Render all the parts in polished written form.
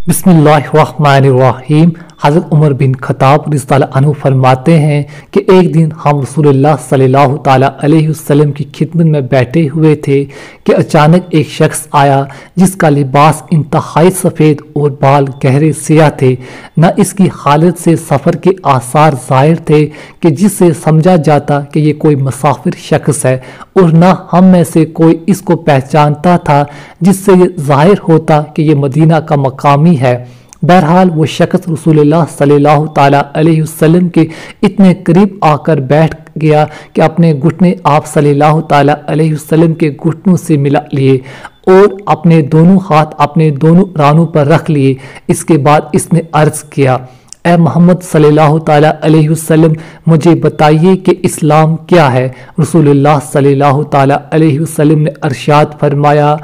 बिस्मिल्लाहिर्रहमानिर्रहीम। हज़रत Umar bin Khattab रज़ियल्लाहु अन्हु फरमाते हैं कि एक दिन हम रसूलुल्लाह सल्लल्लाहु ताला अलैहि वसल्लम की खिदमत में बैठे हुए थे कि अचानक एक शख्स आया जिसका लिबास इंतहाई सफ़ेद और बाल गहरे सियाह थे। न इसकी हालत से सफ़र के आसार ज़ाहिर थे कि जिससे समझा जाता कि ये कोई मुसाफिर शख्स है, और न हम में से कोई इसको पहचानता था जिससे ये ज़ाहिर होता कि ये मदीना का मकामी है। बहरहाल वो शख्स रसूलुल्लाह सल्लल्लाहु ताला अलैहि वसल्लम के इतने करीब आकर बैठ गया कि अपने घुटने आप सल्लल्लाहु ताला अलैहि वसल्लम के घुटनों से मिला लिए और अपने दोनों हाथ अपने दोनों रानों पर रख लिए। इसके बाद इसने अर्ज किया, ए मोहम्मद सल्लल्लाहु ताला अलैहि वसल्लम, मुझे बताइए कि इस्लाम क्या है। रसूलुल्लाह सल्लल्लाहु ताला अलैहि वसल्लम ने इरशाद फरमाया,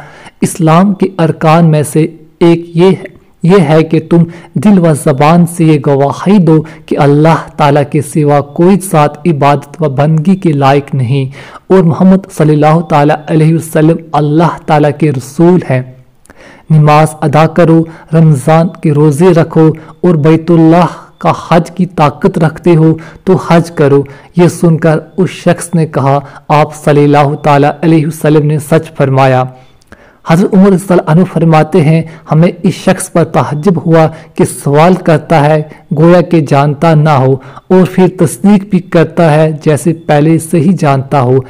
इस्लाम के अरकान में से एक ये है कि तुम दिल व ज़बान से ये गवाही दो कि अल्लाह ताला के सिवा कोई ज़ात इबादत व बंदगी के लायक नहीं, और मोहम्मद सल्लल्लाहु ताला अलैहि वसल्लम अल्लाह ताला के रसूल हैं। नमाज अदा करो, रमज़ान के रोज़े रखो और बैतुल्लाह का हज की ताकत रखते हो तो हज करो। ये सुनकर उस शख्स ने कहा, आप सल्लल्लाहु ताला अलैहि वसल्लम ने सच फरमाया। हज़रत उमर रज़ियल्लाहु अन्हु फरमाते हैं, हमें इस शख्स पर ताज्जुब हुआ कि सवाल करता है गोया कि जानता ना हो, और फिर तस्दीक भी करता है जैसे पहले से ही जानता हो।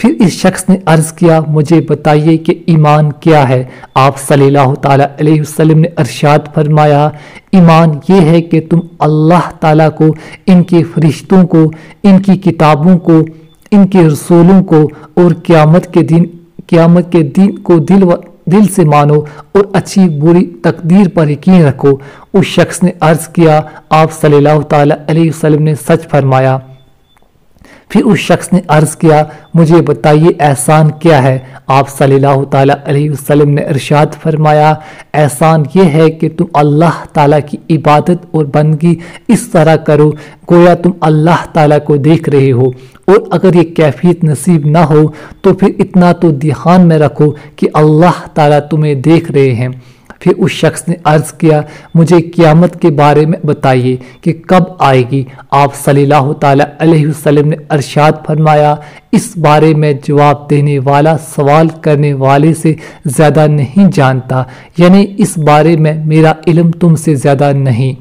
फिर इस शख्स ने अर्ज किया, मुझे बताइए कि ईमान क्या है। आप सल्लल्लाहु ताला अलैहि वसल्लम ने इरशाद फरमाया, ईमान ये है कि तुम अल्लाह ताला को, इनके फरिश्तों को, इनकी किताबों को, इनके रसूलों को और क़यामत के दिन को दिल से मानो और अच्छी बुरी तकदीर पर यकीन रखो। उस शख्स ने अर्ज किया, आप सल्लल्लाहु ताला अलैहि वसल्लम ने सच फरमाया। फिर उस शख्स ने अर्ज किया, मुझे बताइए एहसान क्या है। आप सल्लल्लाहु ताला अलैहि वसल्लम ने इरशाद फरमाया, एहसान ये है कि तुम अल्लाह ताला की इबादत और बंदगी इस तरह करो गोया तुम अल्लाह ताला को देख रहे हो, और अगर ये कैफियत नसीब ना हो तो फिर इतना तो ध्यान में रखो कि अल्लाह ताला तुम्हें देख रहे हैं। फिर उस शख्स ने अर्ज किया, मुझे क़यामत के बारे में बताइए कि कब आएगी। आप सल्लल्लाहु ताला अलैहि वसल्लम ने इरशाद फरमाया, इस बारे में जवाब देने वाला सवाल करने वाले से ज़्यादा नहीं जानता, यानी इस बारे में मेरा इल्म तुमसे ज़्यादा नहीं।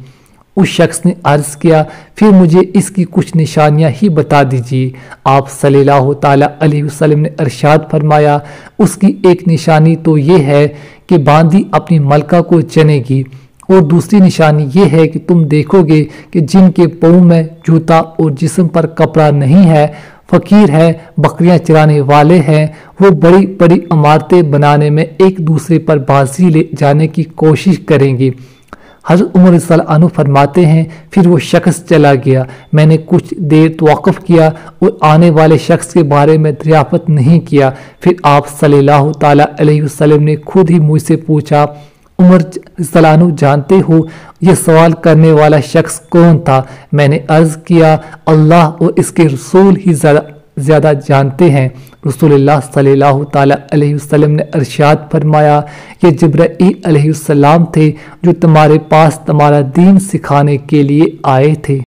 उस शख्स ने अर्ज किया, फिर मुझे इसकी कुछ निशानियां ही बता दीजिए। आप सल्लल्लाहु ताला अलैहि वसल्लम ने इरशाद फरमाया, उसकी एक निशानी तो ये है कि बांदी अपनी मलका को चनेगी, और दूसरी निशानी ये है कि तुम देखोगे कि जिनके पाँव में जूता और जिस्म पर कपड़ा नहीं है, फकीर है, बकरियां चराने वाले हैं, वो बड़ी बड़ी इमारतें बनाने में एक दूसरे पर बाजी ले जाने की कोशिश करेंगे। हज़रत उमर रज़ियल्लाहु अन्हु फरमाते हैं, फिर वो शख्स चला गया। मैंने कुछ देर तवक्कुफ किया और आने वाले शख्स के बारे में दरियाफ्त नहीं किया। फिर आप सल्लल्लाहु ताला अलैहि वसल्लम ने खुद ही मुझसे पूछा, उमर रज़ियल्लाहु अन्हु जानते हो ये सवाल करने वाला शख्स कौन था। मैंने अर्ज किया, अल्लाह और इसके रसूल ही ज़्यादा जानते हैं। रसूलुल्लाह सल्लल्लाहु ताला अलैहि वसल्लम ने इरशाद फरमाया, ये जिब्राईल अलैहिस्सलाम थे जो तुम्हारे पास तुम्हारा दीन सिखाने के लिए आए थे।